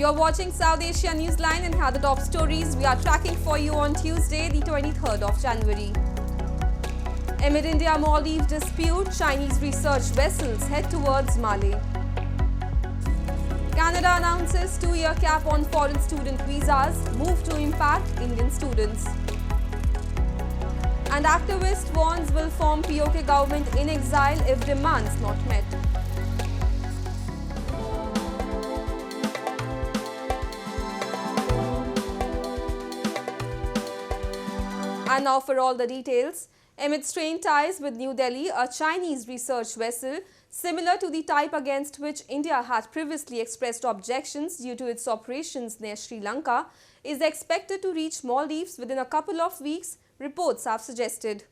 You're watching South Asia Newsline and here are the top stories we are tracking for you on Tuesday, the 23rd of January. Amid India-Maldives dispute, Chinese research vessels head towards Mali. Canada announces 2-year cap on foreign student visas, move to impact Indian students. And activist warns will form PoK government in exile if demands not met. And now for all the details. Amid strained ties with New Delhi, a Chinese research vessel similar to the type against which India had previously expressed objections due to its operations near Sri Lanka is expected to reach Maldives within a couple of weeks, reports have suggested.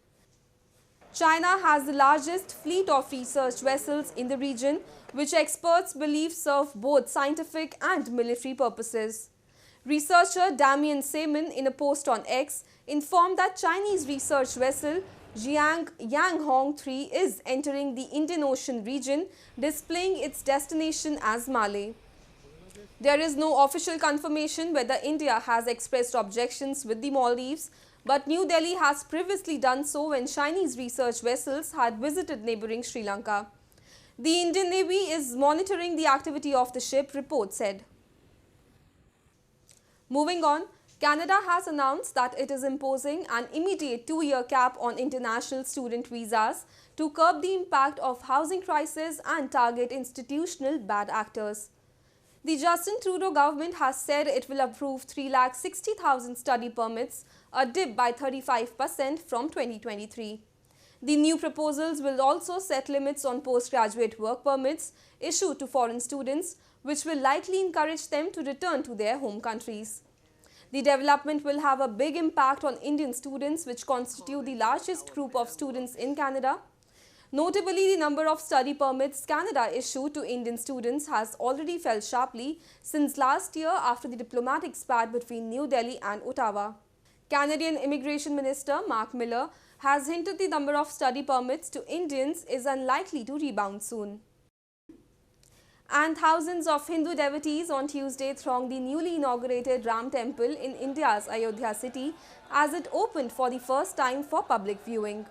China has the largest fleet of research vessels in the region, which experts believe serve both scientific and military purposes. Researcher Damien Seaman, in a post on X, informed that Chinese research vessel Yanghong 3 is entering the Indian Ocean region, displaying its destination as Mali. There is no official confirmation whether India has expressed objections with the Maldives, but New Delhi has previously done so when Chinese research vessels had visited neighbouring Sri Lanka. The Indian Navy is monitoring the activity of the ship, report said. Moving on, Canada has announced that it is imposing an immediate 2-year cap on international student visas to curb the impact of housing crisis and target institutional bad actors. The Justin Trudeau government has said it will approve 360,000 study permits, a dip by 35% from 2023. The new proposals will also set limits on postgraduate work permits issued to foreign students, which will likely encourage them to return to their home countries. The development will have a big impact on Indian students, which constitute the largest group of students in Canada. Notably, the number of study permits Canada issued to Indian students has already fell sharply since last year after the diplomatic spat between New Delhi and Ottawa. Canadian Immigration Minister Mark Miller has hinted the number of study permits to Indians is unlikely to rebound soon. And thousands of Hindu devotees on Tuesday thronged the newly inaugurated Ram temple in India's Ayodhya city as it opened for the first time for public viewing.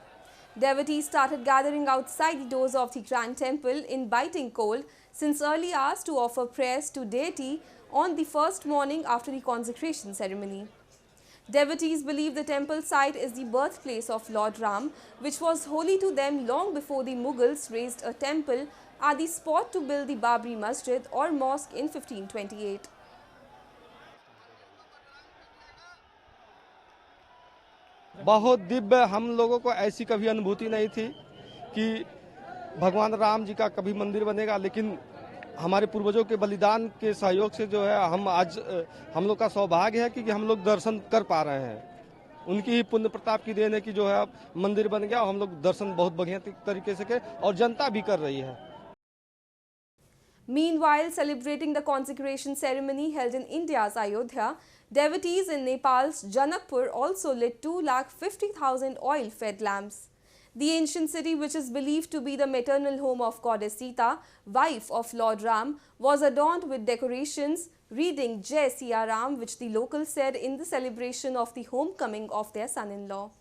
Devotees started gathering outside the doors of the grand temple in biting cold since early hours to offer prayers to deity on the first morning after the consecration ceremony. Devotees believe the temple site is the birthplace of Lord Ram, which was holy to them long before the Mughals raised a temple at the spot to build the Babri Masjid or mosque in 1528. बहुत दिव्य, हम लोगों को ऐसी कभी अनुभूति नहीं थी कि भगवान राम जी का कभी मंदिर बनेगा, लेकिन हमारे पूर्वजों के बलिदान के सहयोग से जो है हम लोग का सौभाग्य है कि हम लोग दर्शन कर पा रहे हैं। उनकी ही पुण्य प्रताप की देन है कि जो है मंदिर बन गया और हम लोग दर्शन बहुत बढ़िया तरीके से के और जनता भी कर रही है। Meanwhile, celebrating the consecration ceremony held in India's Ayodhya, devotees in Nepal's Janakpur also lit 250,000 oil-fed lamps. The ancient city, which is believed to be the maternal home of goddess Sita, wife of Lord Ram, was adorned with decorations reading Jai Siya Ram, which the locals said in the celebration of the homecoming of their son-in-law.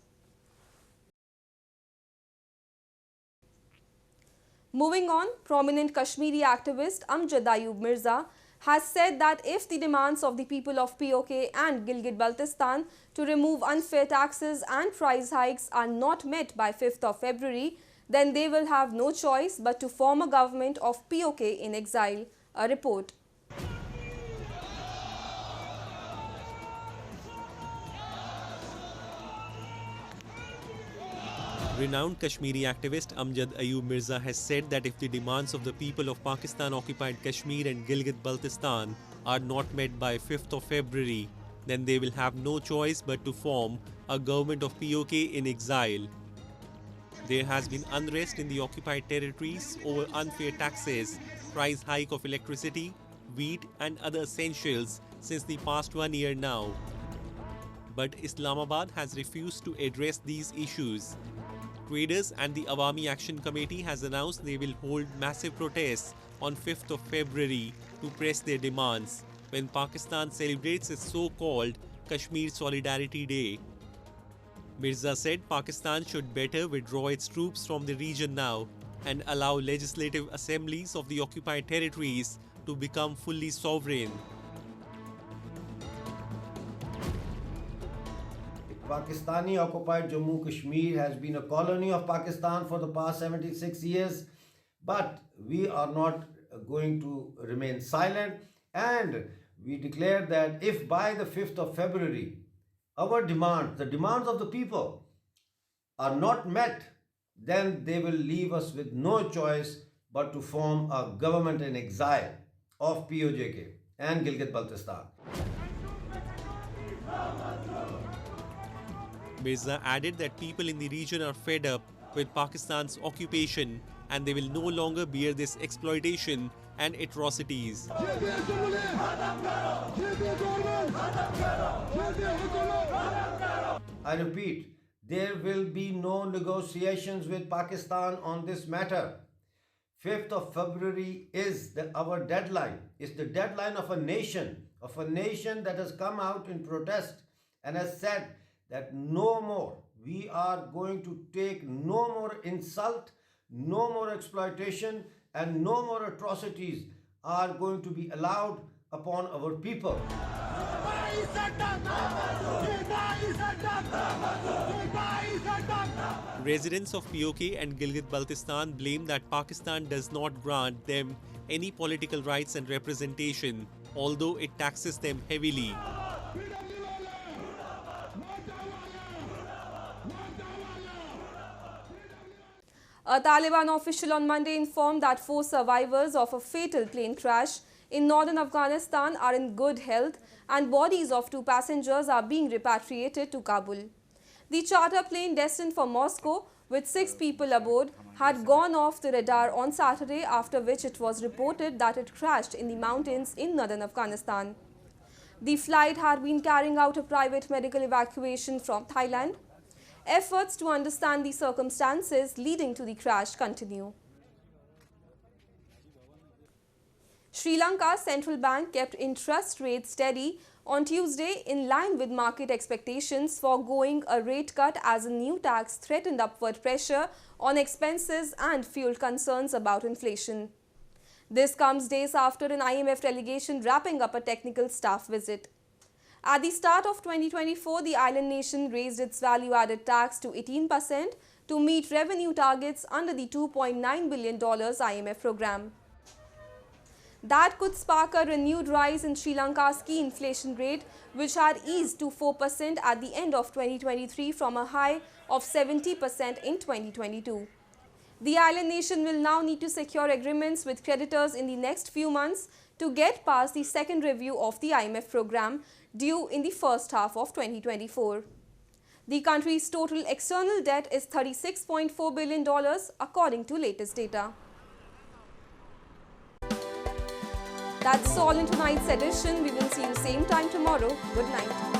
Moving on, prominent Kashmiri activist Amjad Ayub Mirza has said that if the demands of the people of PoK and Gilgit Baltistan to remove unfair taxes and price hikes are not met by 5th of February, then they will have no choice but to form a government of PoK in exile. A report. Renowned Kashmiri activist Amjad Ayub Mirza has said that if the demands of the people of Pakistan-occupied Kashmir and Gilgit-Baltistan are not met by 5th of February, then they will have no choice but to form a government of PoK in exile. There has been unrest in the occupied territories over unfair taxes, price hike of electricity, wheat and other essentials since the past 1 year now. But Islamabad has refused to address these issues. Traders and the Awami Action Committee has announced they will hold massive protests on 5th of February to press their demands. when Pakistan celebrates its so-called Kashmir Solidarity Day. Mirza said Pakistan should better withdraw its troops from the region now and allow legislative assemblies of the occupied territories to become fully sovereign. Pakistani occupied Jammu Kashmir has been a colony of Pakistan for the past 76 years, but we are not going to remain silent, and we declare that if by the 5th of February our demands, the demands of the people, are not met, then they will leave us with no choice but to form a government in exile of PoK and Gilgit Baltistan. Mirza added that people in the region are fed up with Pakistan's occupation and they will no longer bear this exploitation and atrocities. I repeat, there will be no negotiations with Pakistan on this matter. 5th of February is our deadline. It's the deadline of a nation that has come out in protest and has said that no more. We are going to take no more insult, no more exploitation, and no more atrocities are going to be allowed upon our people. Residents of PoK and Gilgit Baltistan blame that Pakistan does not grant them any political rights and representation, although it taxes them heavily. A Taliban official on Monday informed that 4 survivors of a fatal plane crash in northern Afghanistan are in good health and bodies of 2 passengers are being repatriated to Kabul. The charter plane destined for Moscow with 6 people aboard had gone off the radar on Saturday, after which it was reported that it crashed in the mountains in northern Afghanistan. The flight had been carrying out a private medical evacuation from Thailand. Efforts to understand the circumstances leading to the crash continue. Sri Lanka's central bank kept interest rates steady on Tuesday in line with market expectations, forgoing a rate cut as a new tax threatened upward pressure on expenses and fueled concerns about inflation. This comes days after an IMF delegation wrapping up a technical staff visit. At the start of 2024, the island nation raised its value-added tax to 18% to meet revenue targets under the $2.9 billion IMF program. That could spark a renewed rise in Sri Lanka's key inflation rate, which had eased to 4% at the end of 2023 from a high of 70% in 2022. The island nation will now need to secure agreements with creditors in the next few months to get past the second review of the IMF program due in the first half of 2024. The country's total external debt is $36.4 billion according to latest data. That's all in tonight's edition. We will see you same time tomorrow. Good night.